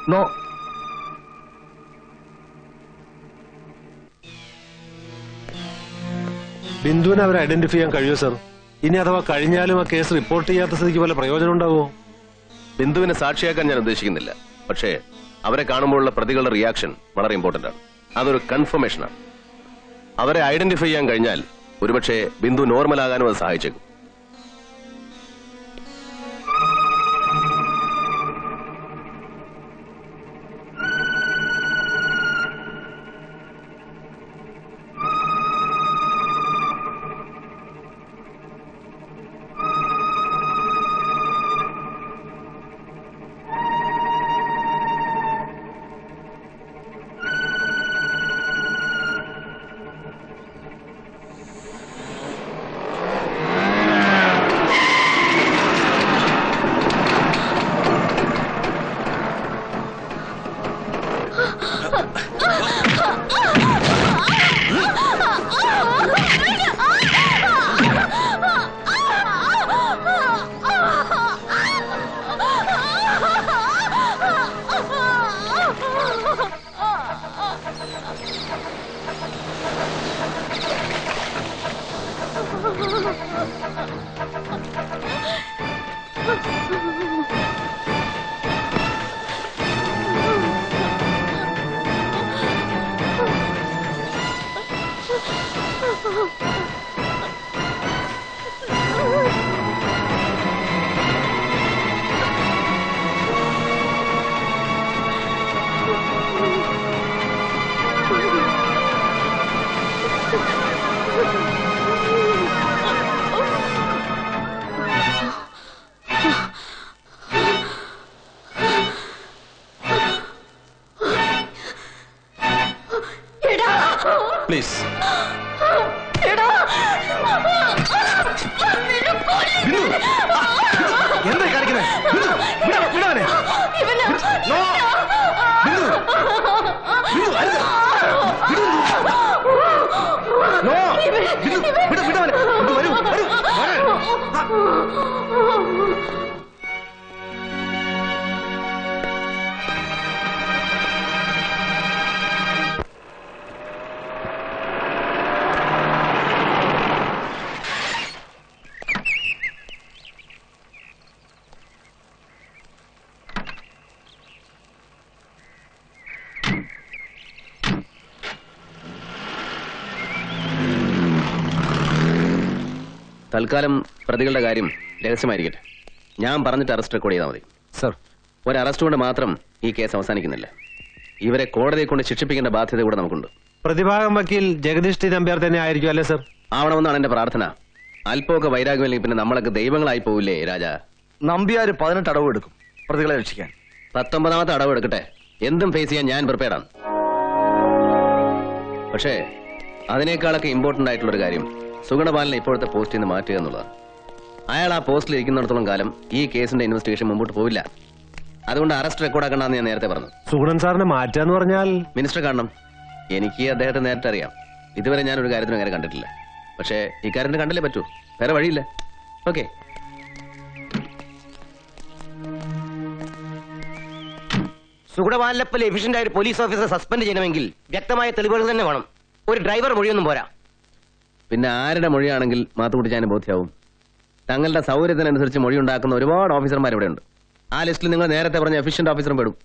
No. ബിന്ദുവിനെ അവരെ identify ചെയ്യാൻ കഴിയുമോ സർ? ഇനി അഥവാ കഴിഞ്ഞാലും ആ കേസ് റിപ്പോർട്ട് ചെയ്യാത്ത സ്ഥിതിക്ക് വല്ല പ്രയോജനം ഉണ്ടാവുമോ? ബിന്ദുവിനെ സാക്ഷിയാക്കാൻ ഞാൻ ഉദ്ദേശിക്കുന്നില്ല. പക്ഷേ അവരെ കാണുമ്പോഴുള്ള പ്രതികളുടെ റിയാക്ഷൻ വളരെ ഇമ്പോർട്ടന്റ് ആണ്. അതൊരു കൺഫർമേഷനാണ്. അവരെ ഐഡന്റിഫൈ ചെയ്യാൻ കഴിഞ്ഞാൽ ഒരുപക്ഷെ ബിന്ദു നോർമൽ ആകാനും അത് സഹായിച്ചേക്കും. പ്ലീസ്. എന്താ കാണിക്കുന്നത്? തൽക്കാലം പ്രതികളുടെ കാര്യം രഹസ്യമായിരിക്കട്ടെ. ഞാൻ പറഞ്ഞിട്ട് അറസ്റ്റ് റെക്കോർഡ് ചെയ്താൽ മതി. സർ, ഒരു അറസ്റ്റ് കൊണ്ട് മാത്രം ഈ കേസ് അവസാനിക്കുന്നില്ല. ഇവരെ കോടതിയെ കൊണ്ട് ശിക്ഷിപ്പിക്കേണ്ട ബാധ്യത കൂടെ നമുക്കുണ്ട്. പ്രതിഭാഗം വക്കീൽ ജഗദീഷ് ടി നമ്പ്യാർ തന്നെ ആയിരിക്കും അല്ലേ സർ? ആവണമെന്നാണ് എന്റെ പ്രാർത്ഥന. അല്പമൊക്കെ വൈരാഗ്യമില്ലെങ്കിൽ പിന്നെ നമ്മളൊക്കെ ദൈവങ്ങളായി പോവില്ലേ രാജാ? നമ്പ്യാര് 18 അടവ് എടുക്കും പ്രതികളെ രക്ഷിക്കാൻ. 19ാമത്തെ അടവ് എടുക്കട്ടെ. എന്തും ഫേസ് ചെയ്യാൻ ഞാൻ പ്രിപ്പയർഡാണ്. പക്ഷേ അതിനേക്കാളൊക്കെ ഇമ്പോർട്ടന്റ് ആയിട്ടുള്ളൊരു കാര്യം സുഗണപാലനെ ഇപ്പോഴത്തെ പോസ്റ്റിൽ നിന്ന് മാറ്റുക എന്നുള്ളതാണ്. അയാൾ ആ പോസ്റ്റിൽ ഇരിക്കുന്നിടത്തോളം കാലം ഈ കേസിന്റെ ഇൻവെസ്റ്റിഗേഷൻ മുമ്പോട്ട് പോവില്ല. അതുകൊണ്ട് അറസ്റ്റ് റെക്കോർഡാക്കണമെന്ന് ഞാൻ നേരത്തെ പറഞ്ഞു. സുഗുണൻ സാറിനെ മാറ്റാന്ന് പറഞ്ഞാൽ മിനിസ്റ്റർ കാണണം. എനിക്ക് അദ്ദേഹത്തെ നേരത്തെ അറിയാം. ഇതുവരെ ഞാൻ ഒരു കാര്യത്തിനും അങ്ങനെ കണ്ടിട്ടില്ല. പക്ഷേ ഇക്കാര്യത്തിന് കണ്ടല്ലേ പറ്റൂ, വേറെ വഴിയില്ല. ഓക്കെ. സുഗുണപാലനെ പോലെ എഫിഷ്യന്റ് ആയ ഒരു പോലീസ് ഓഫീസറെ സസ്പെൻഡ് ചെയ്യണമെങ്കിൽ വ്യക്തമായ തെളിവുകൾ തന്നെ വേണം. ഒരു ഡ്രൈവർ മൊഴിയൊന്നും പോരാ. പിന്നെ ആരുടെ മൊഴിയാണെങ്കിൽ മാത്തുക്കുട്ടിച്ചാന് ബോധ്യമാവും. തങ്ങളുടെ സൗകര്യത്തിനനുസരിച്ച് മൊഴി ഉണ്ടാക്കുന്ന ഒരുപാട് ഓഫീസർമാർ ഇവിടെ ഉണ്ട്. ആ ലിസ്റ്റിൽ നിങ്ങൾ നേരത്തെ പറഞ്ഞ എഫിഷ്യന്റ് ഓഫീസറും പെടും.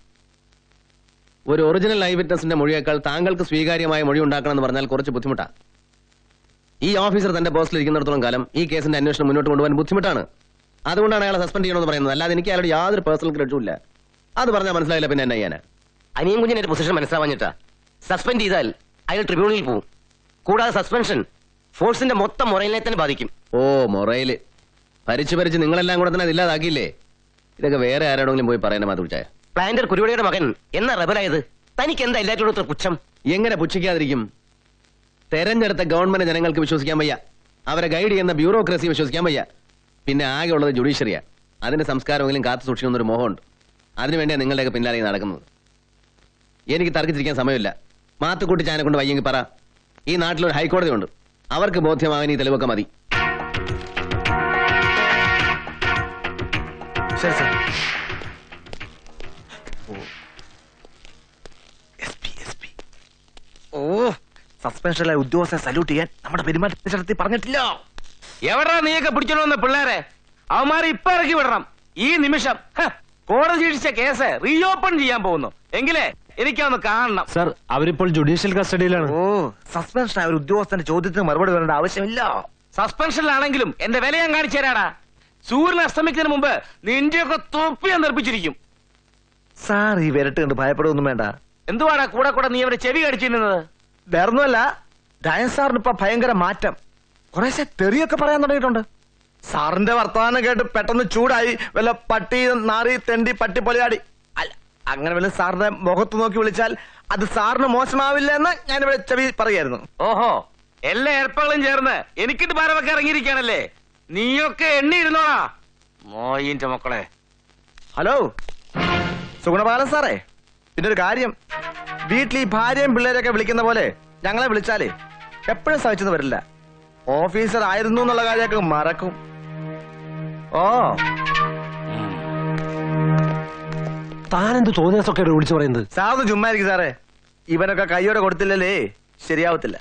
ഒരു ഒറിജിനൽ ഐ വിറ്റ്നസിന്റെ മൊഴിയേക്കാൾ താങ്കൾക്ക് സ്വീകാര്യമായ മൊഴി ഉണ്ടാക്കണമെന്ന് പറഞ്ഞാൽ കുറച്ച് ബുദ്ധിമുട്ടാണ്. ഈ ഓഫീസർ തന്റെ പോസ്റ്റിൽ ഇരിക്കുന്നിടത്തോളം കാലം ഈ കേസിന്റെ അന്വേഷണം മുന്നോട്ട് കൊണ്ടുപോകാൻ ബുദ്ധിമുട്ടാണ്. അതുകൊണ്ടാണ് അയാളെ സസ്പെൻഡ് ചെയ്യണമെന്ന് പറയുന്നത്. അല്ലാതെ എനിക്ക് അയാളുടെ യാതൊരു പേഴ്സണൽ ക്രെഡിറ്റുമില്ല. അത് പറഞ്ഞാൽ മനസ്സിലായില്ല പിന്നെ എന്നെ ചെയ്യാനാ? അനിയൻ കുഞ്ഞിന്റെ പൊസിഷൻ മനസ്സിലാവാഞ്ഞിട്ടാ. സസ്പെൻഡ് ചെയ്താൽ അയാൾ ട്രിബ്യൂണലിൽ പോകും. കൂടാതെ സസ്പെൻഷൻ ഫോഴ്സിന്റെ മൊത്തം മൊറയിലെ തന്നെ ബാധിക്കും. ഓ, മൊറയില് ഭരിച്ച് നിങ്ങളെല്ലാം കൂടെ തന്നെ ഇല്ലാതാക്കിയില്ലേ? ഇതൊക്കെ വേറെ ആരോടെങ്കിലും പോയി പറയാൻ മാത്തുച്ചായ. പ്ലാന്റർ കുരുവടിയുടെ മകൻ എന്നാ റബലായത്? തനിക്ക് എന്താ എല്ലാറ്റിനോട് പുച്ഛം? എങ്ങനെ പുച്ഛിക്കാതിരിക്കും? തെരഞ്ഞെടുത്ത ഗവൺമെന്റ് ജനങ്ങൾക്ക് വിശ്വസിക്കാൻ വയ്യ. അവരെ ഗൈഡ് ചെയ്യുന്ന ബ്യൂറോക്രസി വിശ്വസിക്കാൻ വയ്യ. പിന്നെ ആകെ ഉള്ളത് ജുഡീഷ്യറിയാ. അതിന്റെ സംസ്കാരമെങ്കിലും കാത്തു സൂക്ഷിക്കുന്നൊരു മോഹമുണ്ട്. അതിനുവേണ്ടിയാണ് നിങ്ങളുടെയൊക്കെ പിന്നാലെ നടക്കുന്നത്. എനിക്ക് തർക്കിച്ചിരിക്കാൻ സമയമില്ല. മാത്തുക്കുട്ടിച്ചാനെ കൊണ്ട് വയ്യെങ്കിൽ പറ. ഈ നാട്ടിലൊരു ഹൈക്കോടതി ഉണ്ട്. അവർക്ക് ബോധ്യമാകാൻ ഈ തെളിവൊക്കെ മതി. ശരി സർ. ഓ, സസ്പെൻഷനിലെ ഉദ്യോഗസ്ഥരെ സല്യൂട്ട് ചെയ്യാൻ നമ്മുടെ പെരുമാറ്റത്തിൽ പറഞ്ഞിട്ടില്ല. എവിടാ നീയൊക്കെ പിടിച്ചോണ്ട് വന്ന പിള്ളേരെ? അവന്മാരെ ഇപ്പൊ ഇറക്കി വിടണം ഈ നിമിഷം. കോടതി ശിക്ഷിച്ച കേസ് റീഓപ്പൺ ചെയ്യാൻ പോകുന്നു. എങ്കിലേ എനിക്കൊന്ന് കാണണം. സർ, അവരിപ്പോൾ ജുഡീഷ്യൽ കസ്റ്റഡിയിലാണ്. ഓ, സസ്പെൻഷൻ ആയ ഒരു ഉദ്യോഗസ്ഥന്റെ ചോദ്യത്തിന് മറുപടി വരേണ്ട ആവശ്യമില്ല. സസ്പെൻഷനിലാണെങ്കിലും എന്റെ വില ഞാൻ കാണിച്ചു തരാടാ. സൂര്യൻ അസ്തമിക്കുന്നതിന് മുമ്പ് നിന്റെയൊക്കെ തൊപ്പി ഞാൻ നിർപ്പിച്ചിരിക്കും. സാർ ഈ വിരട്ട് കണ്ട് ഭയപ്പെടുകയൊന്നും വേണ്ട. എന്തുവാടാ കൂടെ കൂടെ നീ അവരെ ചെവി കടിച്ചിരുന്നത്? വേറൊന്നുമല്ല, ഡയൻ സാറിന് ഇപ്പൊ ഭയങ്കര മാറ്റം. കുറേശ്ശെ തെറിയൊക്കെ പറയാൻ തുടങ്ങിയിട്ടുണ്ട്. സാറിന്റെ വർത്തമാനം കേട്ട് പെട്ടെന്ന് ചൂടായി വല്ല പട്ടി നാറി തെണ്ടി പട്ടി പൊലയാടി. അല്ല, അങ്ങനെ വല്ല സാറിന്റെ മുഖത്ത് നോക്കി വിളിച്ചാൽ അത് സാറിന് മോശമാവില്ല എന്ന് ഞാനിവിടെ ചെവി പറയായിരുന്നു. ഓഹോ, എല്ലാ ഏർപ്പാടും ചേർന്ന് എനിക്കിട്ട് ഭാരമൊക്കെ ഇറങ്ങിയിരിക്കാനല്ലേ? നീയൊക്കെ എണ്ണിയിരുന്നോടാ മോയിന്റെ മക്കളെ. ഹലോ സുഗുണപാലൻ സാറേ, പിന്നെ ഒരു കാര്യം, വീട്ടിൽ ഈ ഭാര്യയും പിള്ളേരൊക്കെ വിളിക്കുന്ന പോലെ ഞങ്ങളെ വിളിച്ചാലേ എപ്പോഴും സഹിച്ചെന്ന് വരില്ല. ഓഫീസർ ആയിരുന്നു എന്നുള്ള കാര്യമൊക്കെ മറക്കും. ഓ, താനെന്ത് തോന്നിയാസൊക്കെ വിളിച്ചു പറയുന്നത്? സാറിന് ചുമ്മായിരിക്കും സാറേ. ഇവനൊക്കെ കൈയോടെ കൊടുത്തില്ലല്ലേ ശരിയാവത്തില്ല.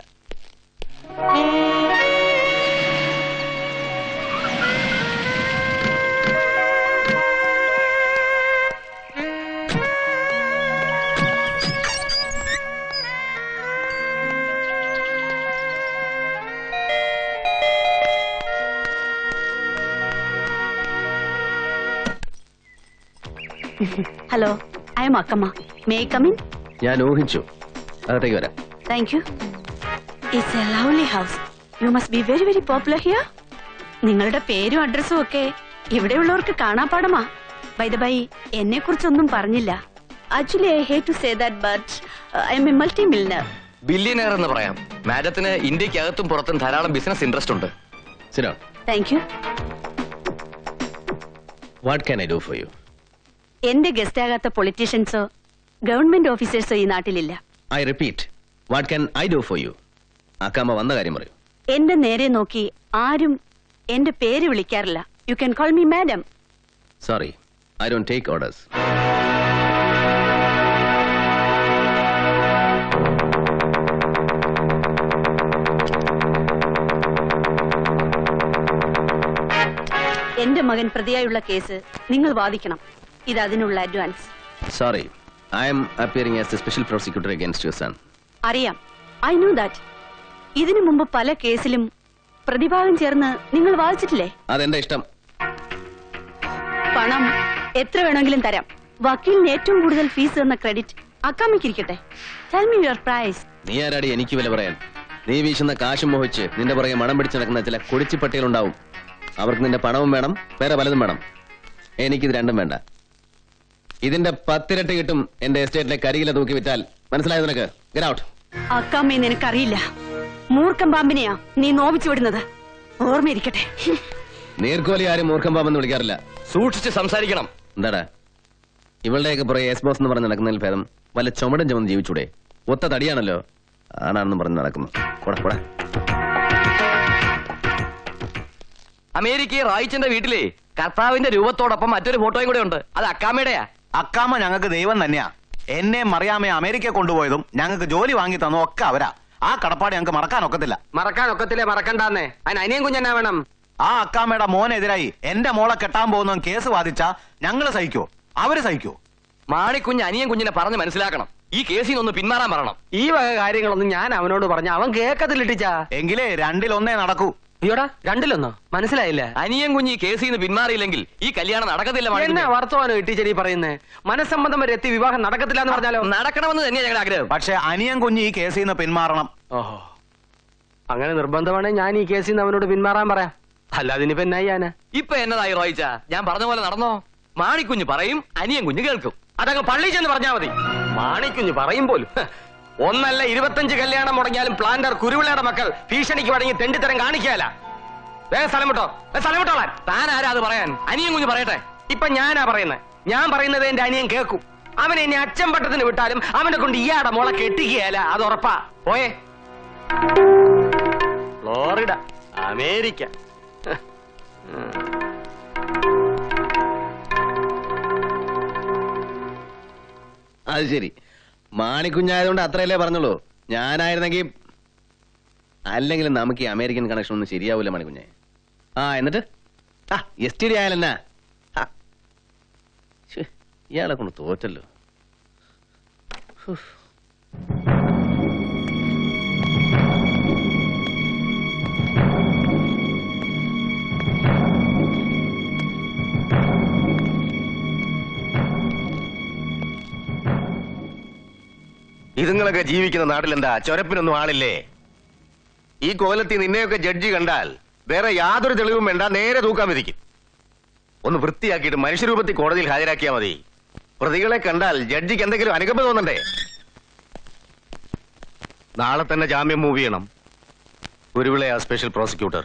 Hello, I am Akkamma. May I come in? ഞാൻ ഊഹിച്ചു. അകത്തേക്ക് വരാം. Thank you. It's a lovely house. You must be very very popular here. നിങ്ങളുടെ പേരും അഡ്രസ്സും ഒക്കെ ഇവിടെയുള്ളവർക്ക് കാണാപ്പാടമാ. ബൈ ദ ബൈ, എന്നെ കുറിച്ചൊന്നും പറഞ്ഞില്ല. Actually I hate to say that, but I am a multi millionaire. Billionaire എന്ന് പറയാം. മാഡത്തിന് ഇന്ത്യക്കകത്തും പുറത്തും ധാരാളം ബിസിനസ് ഇൻട്രസ്റ്റ് ഉണ്ട്. സിനോ, thank you. What can I do for you? എന്റെ ഗസ്റ്റ് ആകാത്ത പൊളിറ്റീഷ്യൻസോ ഗവൺമെന്റ് ഓഫീസേഴ്സോ ഈ നാട്ടിലില്ല. I repeat, what can I do for you? Akkamma വന്ന കാര്യം പറയൂ. എന്റെ നേരെ നോക്കി ആരും എന്റെ പേര് വിളിക്കാറില്ല. You can call me madam. Sorry, I don't take orders. എന്റെ മകൻ പ്രതിയായുള്ള കേസ് നിങ്ങൾ വാദിക്കണം. ഇത് അതിനുള്ള advance. Sorry, I am appearing as the special prosecutor against your son. അറിയാം, ഐ നോ ദാറ്റ്. ഇതിനു മുമ്പ് പല കേസിലും പ്രതിഭാഗം ചേർന്ന് നിങ്ങൾ വാദിച്ചിട്ടില്ലേ? അതെന്റെ ഇഷ്ടം. പണം എത്ര വേണമെങ്കിലും തരാം. വക്കീലിന് ഏറ്റവും കൂടുതൽ ഫീസ് എന്ന ക്രെഡിറ്റ് അക്കാമിക്കിരിക്കട്ടെ. Tell me your price. നീ ആരാടി എനിക്ക് വില പറയാൻ? നീ വീശുന്ന കാശും മോഹിച്ച് നിന്റെ പുറകെ മണം പിടിച്ച് നടക്കുന്ന ചില കുടിച്ചിപ്പട്ടികളുണ്ടാവും. അവർക്ക് നിന്റെ പണവും വേണം, വേറെ പലതും വേണം. എനിക്കിത് രണ്ടും വേണ്ട. ഇതിന്റെ 10 ഇരട്ടി കിട്ടും എന്റെ എസ്റ്റേറ്റിലെ കരികില തൂക്കി വിറ്റാൽ. മനസ്സിലായോ നിനക്ക്? Get out. അക്കാമ്മയെ നിനക്കറിയില്ല. മൂർഖം പാമ്പിനെയാ നീ നോവിച്ചു വിടുന്നത്. ഓർമ്മയിരിക്കട്ടെ. നീർക്കോലി ആരും മൂർഖം പാമ്പെന്ന് വിളിക്കാറില്ല. സൂക്ഷിച്ച് സംസാരിക്കണം. എന്താടാ ഇവളുടെയൊക്കെ പുറകെ എസ് ബോസ് എന്ന് പറഞ്ഞ് നടക്കുന്നതിൽ ഭേദം വല്ല ചുമടും ചുമന്ന് ജീവിച്ചൂടെ? ഒത്ത തടിയാണല്ലോ, ആണാണെന്ന് പറഞ്ഞ് നടക്കുന്നു. കൂടെ അമേരിക്കയിൽ റായിച്ചന്റെ വീട്ടിലെ കർത്താവിന്റെ രൂപത്തോടൊപ്പം മറ്റൊരു ഫോട്ടോയും കൂടെ ഉണ്ട്. അത് അക്കാമയുടെയാ. അക്കാമ്മ ഞങ്ങൾക്ക് ദൈവം തന്നെയാ. എന്നെ മറിയാമ്മയെ അമേരിക്ക കൊണ്ടുപോയതും ഞങ്ങൾക്ക് ജോലി വാങ്ങി തന്നതും ഒക്കെ അവരാ. ആ കടപ്പാട് ഞങ്ങൾക്ക് മറക്കാൻ ഒക്കത്തില്ല. മറക്കണ്ടാന്നേ. അതിന് അനിയൻ കുഞ്ഞെന്നാ വേണം. ആ അക്കാമ്മയുടെ മോനെതിരായി എന്റെ മോളെ കെട്ടാൻ പോകുന്ന കേസ് വാദിച്ചാ ഞങ്ങള് സഹിക്കോ? അവര് സഹിക്കോ? മാണിക്കുഞ്ഞ് അനിയൻ കുഞ്ഞിനെ പറഞ്ഞ് മനസ്സിലാക്കണം. ഈ കേസിൽ നിന്ന് പിന്മാറാൻ പറയണം. ഈ വക കാര്യങ്ങളൊന്നും ഞാൻ അവനോട് പറഞ്ഞ അവൻ കേക്കത്തില്ലിട്ടിച്ചാ. എങ്കിലേ 2-1 നടക്കൂ. അയ്യോടാ, 2-1 മനസ്സിലായില്ല. അനിയൻ കുഞ്ഞ് ഈ കേസിൽ നിന്ന് പിന്മാറിയില്ലെങ്കിൽ ഈ കല്യാണം നടക്കത്തില്ല. എന്നാ വർത്തമാനം ടീച്ചർ ഈ പറയുന്നേ? മനസ്സമ്മതം വരെ എത്തി വിവാഹം നടക്കത്തില്ല എന്ന് പറഞ്ഞാലോ? നടക്കണമെന്ന് തന്നെയാ ഞങ്ങളുടെ ആഗ്രഹം. പക്ഷെ അനിയൻ കുഞ്ഞ് ഈ കേസിൽ നിന്ന് പിന്മാറണം. ഓഹോ, അങ്ങനെ നിർബന്ധമാണെങ്കിൽ ഞാൻ ഈ കേസിൽ നിന്ന് അവനോട് പിന്മാറാൻ പറയാം. അല്ലാതെ ഇനിയിപ്പോ എന്നാ ചെയ്യാനാ? ഇപ്പൊ എന്നതായി റോയിച്ച? ഞാൻ പറഞ്ഞ പോലെ നടന്നോ? മാണിക്കുഞ്ഞ് പറയും, അനിയൻ കുഞ്ഞ് കേൾക്കും. അതങ്ങ് പള്ളി ചെന്ന് പറഞ്ഞാ മതി. മാണിക്കുഞ്ഞ് പറയും പോലും. ഒന്നല്ല 25 കല്യാണം മുടങ്ങിയാലും പ്ലാന്റർ കുരുവിളയുടെ മക്കൾ ഭീഷണിക്ക് വഴങ്ങി തെണ്ടിത്തരം കാണിക്കാല. വേഗം സ്ഥലം വിട്ടോ, സ്ഥലം വിട്ടോളാൻ. താൻ ആരാ അത് പറയാൻ? അനിയൻ കുഞ്ഞ് പറയട്ടെ. ഇപ്പൊ ഞാനാ പറയുന്നത്. ഞാൻ പറയുന്നത് എന്റെ അനിയൻ കേൾക്കും. അവൻ എന്നെ അച്ഛൻ പട്ടത്തിന് വിട്ടാലും അവനെ കൊണ്ട് ഇയാടെ മോളെ കെട്ടിക്കുകയല്ല, അത് ഉറപ്പാ. പോയേ. Florida, America. അത് ശരി, മാണിക്കുഞ്ഞായതുകൊണ്ട് അത്രയല്ലേ പറഞ്ഞുള്ളൂ. ഞാനായിരുന്നെങ്കിൽ അല്ലെങ്കിൽ നമുക്ക് ഈ അമേരിക്കൻ കണക്ഷൻ ഒന്നും ശരിയാവൂല മാണിക്കുഞ്ഞെ. എന്നിട്ട് STD ആയാലെന്നാ? ഇയാളെ കൊണ്ട് തോറ്റല്ലോ. ഇതുങ്ങളൊക്കെ ജീവിക്കുന്ന നാട്ടിലെന്താ ചൊരപ്പിനൊന്നും ആളില്ലേ? ഈ കോലത്തിൽ നിന്നെയൊക്കെ ജഡ്ജി കണ്ടാൽ വേറെ യാതൊരു തെളിവും വേണ്ട, നേരെ തൂക്കാൻ വിധിക്കും. ഒന്ന് വൃത്തിയാക്കിയിട്ട് മനുഷ്യരൂപത്തിൽ കോടതിയിൽ ഹാജരാക്കിയാൽ മതി. പ്രതികളെ കണ്ടാൽ ജഡ്ജിക്ക് എന്തെങ്കിലും അനുകമ്പ തോന്നണ്ടേ? നാളെ തന്നെ ജാമ്യം മൂവ് ചെയ്യണം. കുരുവിള സ്പെഷ്യൽ പ്രോസിക്യൂട്ടർ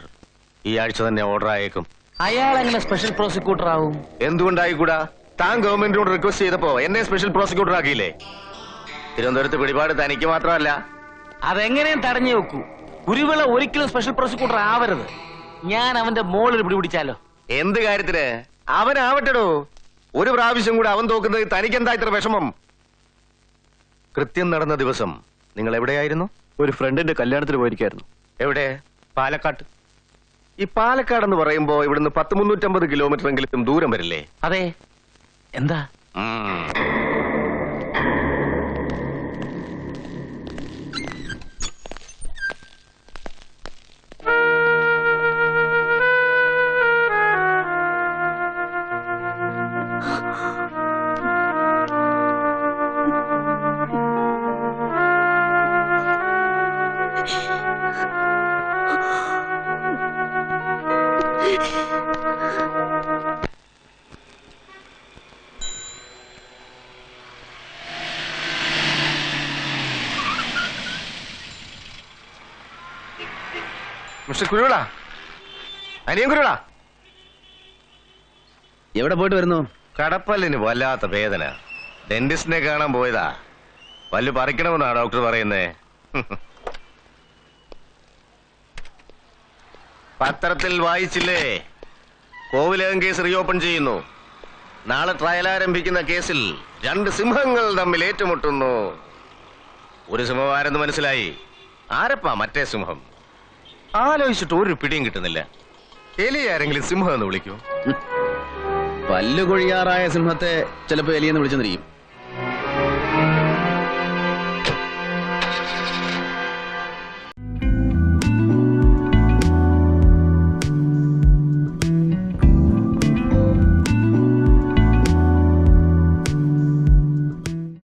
ഈ ആഴ്ച തന്നെ ഓർഡർ ആയേക്കും. അയാൾ എങ്ങനെ സ്പെഷ്യൽ പ്രോസിക്യൂട്ടർ ആവും? എന്തുകൊണ്ടായിക്കൂടാ? താൻ ഗവൺമെന്റിനോട് റിക്വസ്റ്റ് ചെയ്തപ്പോ എന്നെ സ്പെഷ്യൽ പ്രോസിക്യൂട്ടർ ആക്കിയില്ലേ? തിരുവനന്തപുരത്ത് പിടിപാട് തനിക്ക് മാത്രമല്ല. അതെങ്ങനെയും തടഞ്ഞു വെക്കൂ. കുരുവിള ഒരിക്കലും സ്പെഷ്യൽ പ്രോസിക്യൂട്ടർ ആവരുത്. ഞാൻ അവന്റെ മോളിൽ പിടിപിടിച്ചാലോ? എന്ത് കാര്യത്തിന്? അവനാവട്ടെടോ. ഒരു പ്രാവശ്യം കൂടെ അവൻ തോക്കുന്നത് തനിക്കെന്താ ഇത്ര വിഷമം? കൃത്യം നടന്ന ദിവസം നിങ്ങൾ എവിടെയായിരുന്നു? ഒരു ഫ്രണ്ടിന്റെ കല്യാണത്തിന് പോയിരിക്കായിരുന്നു. എവിടെ? പാലക്കാട്ട്. ഈ പാലക്കാട് എന്ന് പറയുമ്പോ ഇവിടുന്ന് 350 കിലോമീറ്റർ എങ്കിലും ദൂരം വരില്ലേ? അതെ. എന്താ? മിസ്റ്റർ കുരുവിള, അനിയൻ കുരുവിള, എവിടെ പോയിട്ട് വരുന്നു? കടപ്പല്ലിന് വല്ലാത്ത വേദന, ഡെന്റിസ്റ്റിനെ കാണാൻ പോയതാ. പല്ല് പറിക്കണമെന്നാ ഡോക്ടർ പറയുന്നേ. പത്രത്തിൽ വായിച്ചില്ലേ, കോവിലകം കേസ് റീഓപ്പൺ ചെയ്യുന്നു. നാളെ ട്രയൽ ആരംഭിക്കുന്ന കേസിൽ 2 സിംഹങ്ങൾ തമ്മിൽ ഏറ്റുമുട്ടുന്നു. ഒരു സിംഹം ആരെന്ന് മനസ്സിലായി. ആരപ്പാ മറ്റേ സിംഹം? ആലോചിച്ചിട്ട് ഒരു പിടിയും കിട്ടുന്നില്ല. എലി ആരെങ്കിലും സിംഹം എന്ന് വിളിക്കൂ? പല്ലു കൊഴിയാറായ സിംഹത്തെ ചിലപ്പോ എലിയെന്ന് വിളിച്ചെന്നിരിക്കും.